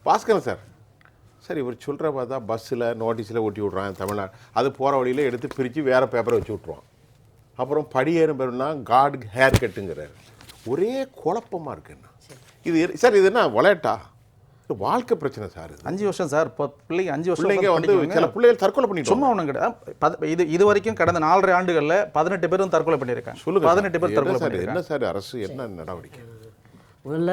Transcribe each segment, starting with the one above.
Bhaskaran sir sir இவர் சொல்கிற பார்த்தா பஸ்ஸில் நோட்டீஸில் ஒட்டி விட்றான் தமிழ்நாடு, அது போகிற வழியில் எடுத்து பிரித்து வேறு பேப்பரை வச்சு விட்ருவான். அப்புறம் படியேறும் பேருனா காட் ஹேர் கட்டுங்கிறார். ஒரே குழப்பமாக இருக்குண்ணா இது. சார் இது என்ன விளையாட்டா? வாழ்க்கை பிரச்சனை சார். 5 வருஷம் சார். இப்போ பிள்ளைங்க 5 வருஷம் பிள்ளைங்க வந்து சில பிள்ளைகள் தற்கொலை பண்ணிட்டு சும்மா ஒன்றும் கிடையாது. இது வரைக்கும் கடந்த 4.5 ஆண்டுகளில் 18 பேரும் தற்கொலை பண்ணியிருக்காங்க. சொல்லுங்க 18 பேர் தற்கொலை பண்ணியிருக்காங்க. என்ன சார் அரசு என்ன நடவடிக்கை? முதல்ல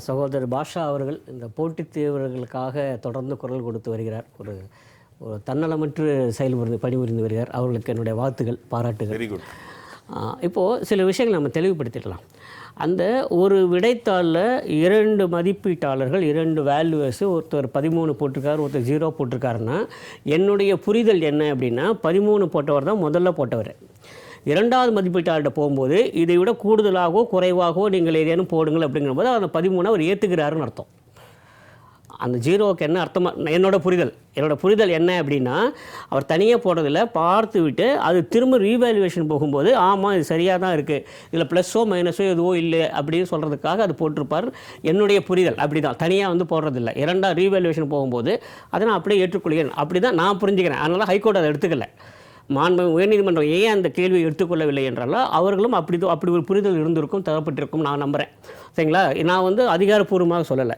சகோதரர் பாஷா அவர்கள் இந்த போட்டித் தேர்வுகளுக்காக தொடர்ந்து குரல் கொடுத்து வருகிறார். ஒரு தன்னலமற்று செயல்புரிந்து பணிபுரிந்து வருகிறார். அவர்களுக்கு என்னுடைய வாழ்த்துகள், பாராட்டுகள். Very good. இப்போது சில விஷயங்கள் நம்ம தெளிவுபடுத்திடலாம். அந்த ஒரு விடைத்தாளில் 2 மதிப்பீட்டாளர்கள் 2 வேல்யூவர்ஸு, ஒருத்தர் 13 போட்டிருக்காரு, ஒருத்தர் 0 போட்டிருக்காருன்னா என்னுடைய புரிதல் என்ன அப்படின்னா 13 போட்டவர் தான் முதல்ல போட்டவர். 2வது மதிப்பீட்டாளர்கிட்ட போகும்போது இதை விட கூடுதலாகவோ குறைவாகவோ நீங்கள் ஏதேனும் போடுங்கள் அப்படிங்கும்போது அந்த 13 அவர் ஏற்றுக்கிறாருன்னு அர்த்தம். அந்த 0க்கு என்ன அர்த்தமாக என்னோட புரிதல் என்ன அப்படின்னா அவர் தனியாக போடுறதில்ல, பார்த்து விட்டு அது திரும்ப ரீவேல்யூவேஷன் போகும்போது ஆமாம் இது சரியாக தான் இருக்குது, இதில் ப்ளஸ்ஸோ மைனஸோ எதுவோ இல்லை அப்படின்னு சொல்கிறதுக்காக அது போட்டிருப்பார். என்னுடைய புரிதல் அப்படி தான். தனியாக வந்து போடுறதில்லை. 2வது ரீவேல்யூவேஷன் போகும்போது அதை நான் அப்படியே ஏற்றுக்கொள்கிறேன். அப்படி தான் நான் புரிஞ்சுக்கிறேன். அதனால் ஹைகோர்ட் அதை எடுத்துக்கல. மாண்புமிகு உயர்நீதிமன்றம் ஏன் அந்த கேள்வியை எடுத்துக்கொள்ளவில்லை என்றாலும் அவர்களும் அப்படி ஒரு புரிதல் இருந்திருக்கும், தேவைப்பட்டிருக்கும் நான் நம்புகிறேன். சரிங்களா? நான் வந்து அதிகாரப்பூர்வமாக சொல்லலை,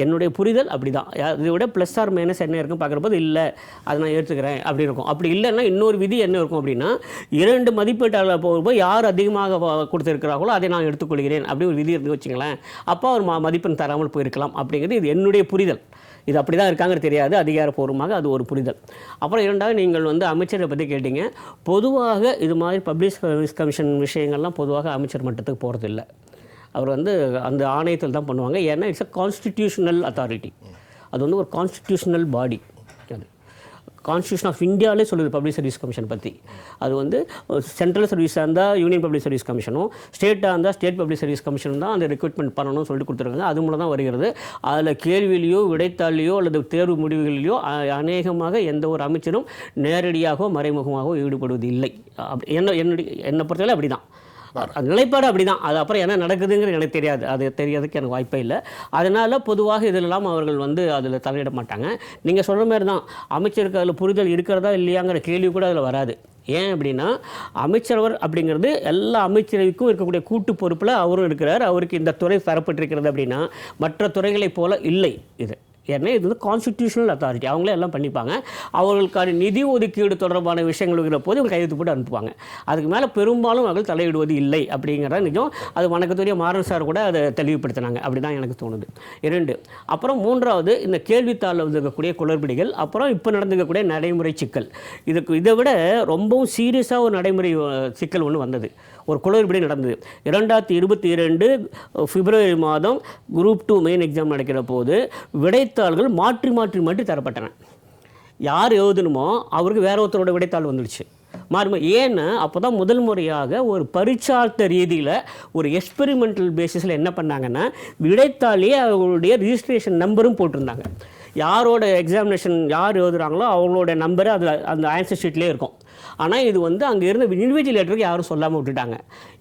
என்னுடைய புரிதல் அப்படி தான். இதை விட ப்ளஸ் ஆர் மைனஸ் என்ன இருக்கும் பார்க்குறப்போது இல்லை அதை நான் ஏற்றுக்கிறேன் அப்படி இருக்கும். அப்படி இல்லைன்னா இன்னொரு விதி என்ன இருக்கும் அப்படின்னா 2 மதிப்பீட்டாளர் போகும்போது யார் அதிகமாக கொடுத்துருக்கிறார்களோ அதை நான் எடுத்துக்கொள்கிறேன் அப்படி ஒரு விதி இருந்து வச்சுங்களேன். அப்போ அவர் மதிப்பெண் தராமல் போயிருக்கலாம் அப்படிங்கிறது இது என்னுடைய புரிதல். இது அப்படி தான் இருக்காங்கன்னு தெரியாது, அதிகாரப்பூர்வமாக அது ஒரு புரிதல். அப்புறம் 2வது நீங்கள் வந்து அமைச்சரை பற்றி கேட்டீங்க. பொதுவாக இது மாதிரி பப்ளிக் சர்வீஸ் கமிஷன் விஷயங்கள்லாம் பொதுவாக அமைச்சர் மட்டத்துக்கு போகிறதில்லை. அவர் வந்து அந்த ஆணையத்தில் தான் பண்ணுவாங்க. ஏன்னா இட்ஸ் அ கான்ஸ்டிடியூஷனல் அத்தாரிட்டி. அது வந்து ஒரு கான்ஸ்டிடியூஷனல் பாடி. அது கான்ஸ்டியூஷன் ஆஃப் இந்தியாவிலே சொல்லுது பப்ளிக் சர்வீஸ் கமிஷன் பற்றி. அது வந்து சென்ட்ரல் சர்வீஸாக இருந்தால் யூனியன் பப்ளிக் சர்வீஸ் கமிஷனும், ஸ்டேட்டாக இருந்தால் ஸ்டேட் பப்ளிக் சர்வீஸ் கமிஷனும் தான் அந்த ரெக்ரூட்மெண்ட் பண்ணணும்னு சொல்லிட்டு கொடுத்துருக்காங்க. அது மூலம் தான் வருகிறது. அதில் கேள்வியிலையோ விடைத்தாளிலையோ அல்லது தேர்வு முடிவுகளிலையோ அநேகமாக எந்த ஒரு அமைச்சரும் நேரடியாகவோ மறைமுகமாகவோ ஈடுபடுவது இல்லை. என்னை பொறுத்தவரை அப்படி தான் அது நிலைப்பாடு. அப்படி தான். அது அப்புறம் என்ன நடக்குதுங்கிறது எனக்கு தெரியாது, அது தெரியாததுக்கு எனக்கு வாய்ப்பே இல்லை. அதனால் பொதுவாக இதிலெல்லாம் அவர்கள் வந்து அதில் தலையிட மாட்டாங்க. நீங்கள் சொல்கிற மாதிரி தான் அமைச்சருக்கு அதில் புரிதல் இருக்கிறதா இல்லையாங்கிற கேள்வி கூட அதில் வராது. ஏன் அப்படின்னா அமைச்சரவர் அப்படிங்கிறது எல்லா அமைச்சரவைக்கும் இருக்கக்கூடிய கூட்டு பொறுப்பில் அவரும் இருக்கிறார். அவருக்கு இந்த துறை தரப்பட்டிருக்கிறது அப்படின்னா மற்ற துறைகளைப் போல இல்லை இது. ஏன்னா இது வந்து கான்ஸ்டிடியூஷனல் அத்தாரிட்டி. அவங்களே எல்லாம் பண்ணிப்பாங்க. அவர்களுக்கான நிதி ஒதுக்கீடு தொடர்பான விஷயங்கள் இருக்கிற போது இவங்க கையெழுத்து போட்டு அனுப்புவாங்க. அதுக்கு மேலே பெரும்பாலும் அவர்கள் தலையிடுவது இல்லை அப்படிங்கிறத நிஜம். அது வணக்கத்துடைய மாறன் சார் கூட அதை தெளிவுபடுத்தினாங்க. அப்படி தான் எனக்கு தோணுது. 2 அப்புறம் 3வது இந்த கேள்வித்தாளில் இருக்கக்கூடிய குளறுபடிகள், அப்புறம் இப்போ நடந்துக்கக்கூடிய நடைமுறை சிக்கல். இதை விட ரொம்பவும் சீரியஸாக ஒரு நடைமுறை சிக்கல் ஒன்று வந்தது. ஒரு குளறுபடி நடந்தது. 2022 பிப்ரவரி மாதம் குரூப் 2 மெயின் எக்ஸாம் நடக்கிற போது விடைத்தாள்கள் மாற்றி தரப்பட்டன. யார் எழுதணுமோ அவருக்கு வேற ஒருத்தரோட விடைத்தாள் வந்துடுச்சு. ஏன்னா அப்போ தான் முதல் முறையாக ஒரு பரீட்சார்த்த ரீதியில் ஒரு எக்ஸ்பெரிமெண்டல் பேசிஸில் என்ன பண்ணாங்கன்னா விடைத்தாளியே அவங்களுடைய ரிஜிஸ்ட்ரேஷன் நம்பரும் போட்டிருந்தாங்க. யாரோட எக்ஸாமினேஷன் யார் எழுதுகிறாங்களோ அவங்களோட நம்பரு அதில் அந்த ஆன்சர் ஷீட்லேயே இருக்கும். ஆனால் இது வந்து அங்கே இருந்த இன்விஜிலேட்டருக்கு யாரும் சொல்லாமல் விட்டுட்டாங்க.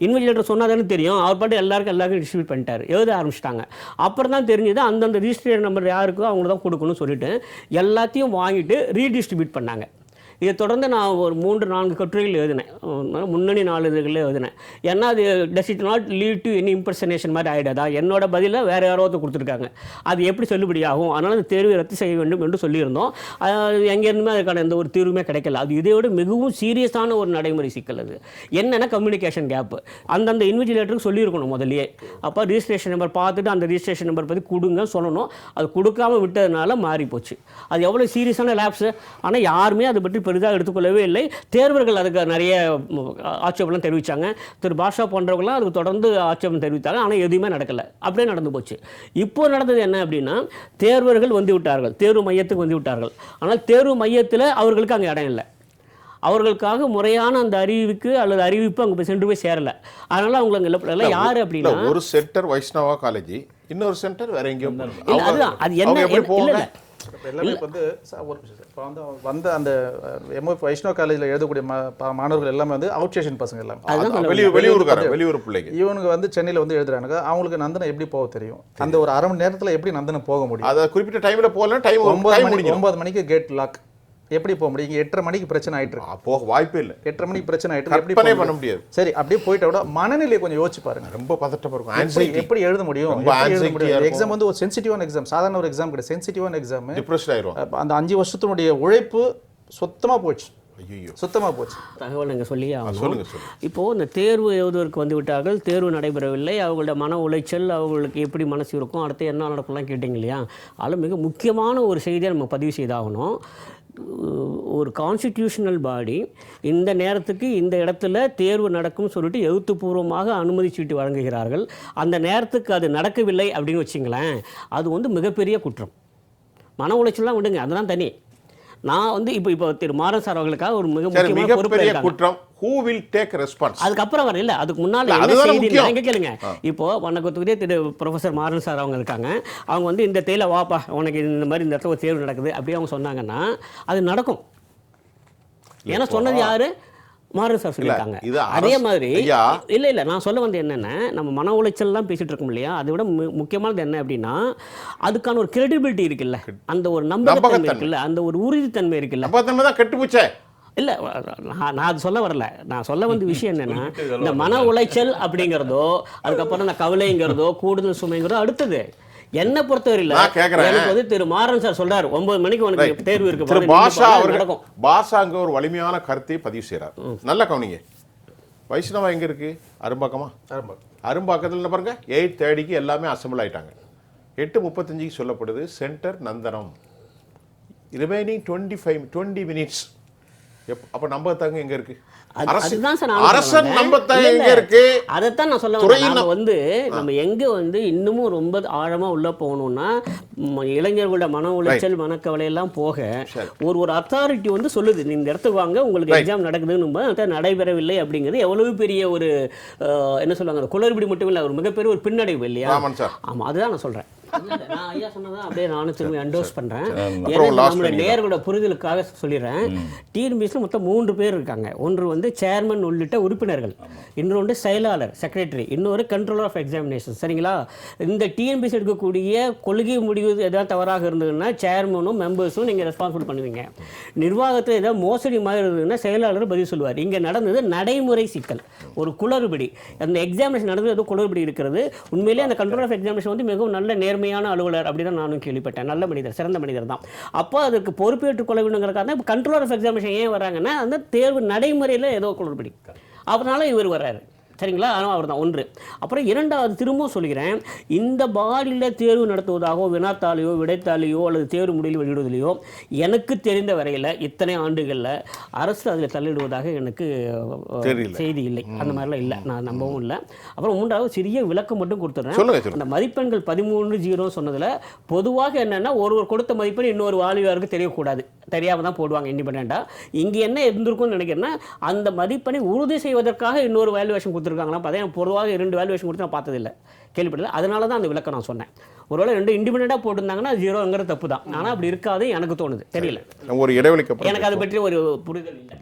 இன்விஜிலேட்டர் சொன்னால் தானே தெரியும். அவர் பாட்டு எல்லாருக்கும் டிஸ்ட்ரிபியூட் பண்ணிட்டார். எழுத ஆரம்பிச்சிட்டாங்க. அப்புறம் தான் தெரிஞ்சது அந்தந்த ரிஜிஸ்ட்ரேஷன் நம்பர் யாருக்கோ அவங்க தான் கொடுக்கணும்னு சொல்லிட்டு எல்லாத்தையும் வாங்கிட்டு ரீடிஸ்ட்ரிபியூட் பண்ணாங்க. இதை தொடர்ந்து நான் ஒரு 3-4 கட்டுரைகள் எழுதினேன். முன்னணி 4 இதுகளில் எழுதினேன். ஏன்னா அது does it not lead to any impersonation மாதிரி ஆகிடாதா, என்னோட பதிலை வேறு யாரோ கொடுத்துருக்காங்க, அது எப்படி செல்லுபடியாகும், அதனால் அந்த தேர்வை ரத்து செய்ய வேண்டும் என்று சொல்லியிருந்தோம். எங்கேருந்துமே அதுக்கான எந்த ஒரு தீர்வுமே கிடைக்கல. அது இதையோட மிகவும் சீரியஸான ஒரு நடைமுறை சிக்கல். அது என்னென்னா கம்யூனிகேஷன் கேப்பு. அந்தந்த இன்விஜிலேட்டருக்கு சொல்லியிருக்கணும் முதலியே. அப்போ ரிஜிஸ்ட்ரேஷன் நம்பர் பார்த்துட்டு அந்த ரிஜிஸ்ட்ரேஷன் நம்பர் பற்றி கொடுங்க சொல்லணும். அது கொடுக்காமல் விட்டதுனால மாறி போச்சு. அது எவ்வளோ சீரியஸான லேப்ஸு. ஆனால் யாருமே அதை பற்றி பெரிதாக எடுத்துக்கொள்ளவே இல்லை. தேர்வர்கள் அதுக்கு நிறைய ஆட்சேபம்லாம் தெரிவித்தாங்க. திரு பாஷா போன்றவர்கள்லாம் அதுக்கு தொடர்ந்து ஆட்சேபம் தெரிவித்தாங்க. ஆனால் எதுவுமே நடக்கலை. அப்படியே நடந்து போச்சு. இப்போ நடந்தது என்ன அப்படின்னா தேர்வர்கள் வந்து விட்டார்கள், தேர்வு மையத்துக்கு வந்து விட்டார்கள். ஆனால் தேர்வு மையத்தில் அவர்களுக்கு அங்கே இடம் இல்லை. அவர்களுக்காக முறையான அந்த அறிவிப்பு அல்லது அறிவிப்பு அங்கே போய் சென்று போய் சேரலை. அதனால் அவங்க அங்கே யார் அப்படின்னா ஒரு சென்டர் வைஷ்ணவா காலேஜ், இன்னொரு சென்டர் வேற எங்கேயும். அதுதான் அது என்ன இல்லை இப்போ எல்லாமே இப்போ வந்து ஒரு நிமிஷம் சார். இப்போ வந்து வந்த அந்த எம்ஓஎஃப் வைஷ்ணவ காலேஜில் எழுதக்கூடிய மாணவர்கள் எல்லாமே வந்து அவுட் ஸ்டேஷன் பசங்க எல்லாமே வெளியூர் பிள்ளைங்க. இவனுக்கு வந்து சென்னையில் வந்து எழுதுறானுங்க. அவங்களுக்கு நந்தனம் எப்படி போக தெரியும்? அந்த ஒரு அரை மணி நேரத்தில் எப்படி நந்தனம் போக முடியும்? அதை குறிப்பிட்ட டைமில் போகலாம். டைம் 9 மணிக்கு கேட் லாக், எப்படி போக முடியும்? இங்கே 8:30 மணிக்கு பிரச்சனை ஆயிட்டு இருக்கு. போக வாய்ப்பே இல்லை. 8:30 மணிக்கு பிரச்சனை ஆயிட்டு இருக்கு. எப்படி பண்ண முடியாது. சரி, அப்படியே போயிட்ட விட மனநிலையை கொஞ்சம் யோசிச்சு பாருங்க. ரொம்ப பதட்டமா இருக்கும். எப்படி எழுத முடியும்? எக்ஸாம் வந்து ஒரு சென்சிட்டிவான எக்ஸாம், சாதாரண ஒரு எக்ஸாம் கிடையாது, சென்சிட்டிவான எக்ஸாம். டிப்ரெஸ்ட் ஆயிரும். அந்த 5 வருஷத்தினுடைய உழைப்பு சுத்தமா போச்சு. ஐயோ, சுத்தமா போச்சு. தகவல் நீங்கள் சொல்லி சொல்லுங்க. இப்போது இந்த தேர்வு எழுதுவதற்கு வந்து விட்டார்கள், தேர்வு நடைபெறவில்லை, அவங்களோட மன உளைச்சல், அவங்களுக்கு எப்படி மனசு இருக்கும், அடுத்து என்ன நடக்கும்லாம் கேட்டிங்க இல்லையா? அதில் மிக முக்கியமான ஒரு செய்தியை நம்ம பதிவு செய்தாகணும். ஒரு கான்ஸ்டிடியூஷனல் பாடி இந்த நேரத்துக்கு இந்த இடத்துல தேர்வு நடக்கும்னு சொல்லிட்டு எழுத்துப்பூர்வமாக அனுமதி சீட்டு வழங்குகிறார்கள். அந்த நேரத்துக்கு அது நடக்கவில்லை அப்படின்னு வச்சிங்களேன், அது வந்து மிகப்பெரிய குற்றம். மன உளைச்சல்லாம் விடுங்க, அதெல்லாம் தனி. நான் வந்து இப்போ திரு மாறன் சார் அவர்களுக்காக ஒரு முக்கியமான பொறுப்பு குற்றம். Who will take response? அதுக்கப்புறம் வர இல்லை, அதுக்கு முன்னால் என்ன செய்தி எங்க கேளுங்க. இப்போ வணக்கத்துக்குரிய திரு ப்ரொஃபஸர் மாறன் சார் அவங்க இருக்காங்க. அவங்க வந்து இந்த தேயில வாப்பா உனக்கு இந்த மாதிரி இந்த இடத்துல ஒரு தேர்வு நடக்குது அப்படி அவங்க சொன்னாங்கன்னா அது நடக்கும். ஏன்னா சொன்னது யாரு? மாறன் சார் சொல்லியிருக்காங்க. அதே மாதிரி இல்லை நான் சொல்ல வந்து என்னென்ன, நம்ம மன உளைச்சல்லாம் பேசிட்டு இருக்கோம் இல்லையா, அதை விட முக்கியமானது என்ன அப்படின்னா அதுக்கான ஒரு கிரெடிபிலிட்டி இருக்குல்ல, அந்த ஒரு நம்பகத்தன்மை இருக்குல்ல, அந்த ஒரு உறுதித்தன்மை இருக்குல்ல. தான் கெட்டுப்போச்சே. இல்லை, நான் அது சொல்ல வரல. நான் சொல்ல வந்த விஷயம் என்னென்னா, இந்த மன உளைச்சல் அப்படிங்கிறதோ அதுக்கப்புறம் இந்த கவலைங்கிறதோ கூடுதல் சுமைங்கிறதோ அடுத்தது. என்னை பொறுத்தவரையில் எனக்கு வந்து திரு மாறன் சார் சொல்றாரு 9 மணிக்கு உனக்கு தேர்வு இருக்கு. பாஷா அங்க ஒரு வலிமையான கருத்தை பதிவு செய்யறார். நல்ல கவனிங்க. வைஷ்ணவா எங்க இருக்கு? அரும்பாக்கமா? அரும்பாக்கத்தில் பாருங்க 8:30 எல்லாமே அசம்பிள் ஆயிட்டாங்க. 8:35 சொல்லப்படுது சென்டர் நந்தனம். Remaining 20 minutes. அப்ப நம்பகத்தன்மை எங்க இருக்கு? அரசன் நம்பகத்தன்மை எங்க இருக்கு? அதைத்தான் நான் சொல்ல வரேன். நம்ம வந்து நம்ம எங்க வந்து இன்னமும் ரொம்ப ஆழமா உள்ள போகணும்னா, இளைஞர்களோட மன உளைச்சல் மனக்கவலை எல்லாம் போக ஒரு அத்தாரிட்டி வந்து சொல்லுது, இந்த இடத்துக்கு வாங்க உங்களுக்கு எக்ஸாம் நடக்குதுன்னு, நடைபெறவில்லை அப்படிங்கிறது எவ்வளவு பெரிய ஒரு என்ன சொல்லுவாங்க, குளறுபடி மட்டும் இல்லை, ஒரு மிகப்பெரிய ஒரு பின்னடைவு இல்லையா? ஆமா, அதுதான் நான் சொல்றேன். நான் ஐயா சொன்னதான் அப்படியே நானும் திரும்பி என்டோஸ் பண்றேன். நம்மளுடைய நேயர்களோட புரிதலுக்காக சொல்லிடுறேன். டிஎன்பிஎஸ்ல மொத்தம் 3 பேர் இருக்காங்க. ஒன்று வந்து சேர்மன் உள்ளிட்ட உறுப்பினர்கள், இன்னொன்று செயலாளர் செக்ரட்டரி, இன்னொரு கண்ட்ரோலர் ஆஃப் எக்ஸாமினேஷன். சரிங்களா? இந்த டிஎன்பிஎஸ் எடுக்கக்கூடிய கொள்கை முடிவு ஏதாவது தவறாக இருந்ததுன்னா சேர்மனும் மெம்பர்ஸும் நீங்கள் ரெஸ்பான்சிபிள் பண்ணுவீங்க. நிர்வாகத்தில் ஏதாவது மோசடி மாதிரி இருந்ததுன்னா செயலாளர் பதில் சொல்லுவார். இங்கே நடந்தது நடைமுறை சிக்கல், ஒரு குளறுபடி. அந்த எக்ஸாமினேஷன் நடந்தது ஏதோ குளறுபடி இருக்கிறது. உண்மையிலேயே அந்த கண்ட்ரோலர் ஆஃப் எக்ஸாமினேஷன் வந்து மிகவும் நல்ல நேர்மையான அலுவலர் அப்படி தான் நானும் கேள்விப்பட்டேன். நல்ல மனிதர், சிறந்த மனிதர் தான். அப்போ அதுக்கு பொறுப்பேற்றுக் கொள்ள வேண்டுங்கிறக்காக இப்போ கண்ட்ரோலர் ஆஃப் எக்ஸாமினேஷன் ஏன் வராங்கன்னா, அந்த தேர்வு நடைமுறையில் ஏதோ குளறுபடி, அதனால இவர் வர்றாரு. சரிங்களா? ஆனால் அவர் தான் ஒன்று. அப்புறம் இரண்டாவது திரும்பவும் சொல்கிறேன், இந்த பாடியில் தேர்வு நடத்துவதாகவோ வினாத்தாலேயோ விடைத்தாலேயோ அல்லது தேர்வு முடிவில் வெளியிடுவதிலையோ எனக்கு தெரிந்த வரையில் இத்தனை ஆண்டுகளில் அரசு அதில் தள்ளிடுவதாக எனக்கு செய்தி இல்லை. அந்த மாதிரிலாம் இல்லை, நான் நம்பவும் இல்லை. அப்புறம் மூன்றாவது சிறிய விளக்கம் மட்டும் கொடுத்துட்றேன். அந்த மதிப்பெண்கள் 13-0 சொன்னதில் பொதுவாக என்னென்னா, ஒருவர் கொடுத்த மதிப்பெண் இன்னொரு வாலிபருக்கு தெரியக்கூடாது, தெரியாமல் தான் போடுவாங்க இண்டிபெண்டாக. இங்கே என்ன இருந்திருக்கும்னு நினைக்கிறேன்னா, அந்த மதிப்பெண்ணை உறுதி செய்வதற்காக இன்னொரு வேல்யூவேஷன் கொடுத்துருக்காங்களா பார்த்தேன். பொதுவாக 2 வேல்யூவேஷன் கொடுத்து நான் பார்த்ததில்லை, கேள்விப்பட்டதில்லை. அதனால தான் அந்த விளக்கம் நான் சொன்னேன். ஒருவேளை 2 இண்டிபெண்டாக போட்டிருந்தாங்கன்னா 0ங்கிறது தப்பு தான். ஆனால் அப்படி இருக்காது எனக்கு தோணுது, தெரியல. ஒரு இடைவெளிக்கு எனக்கு அதை பற்றி ஒரு புரிதல் இல்லை.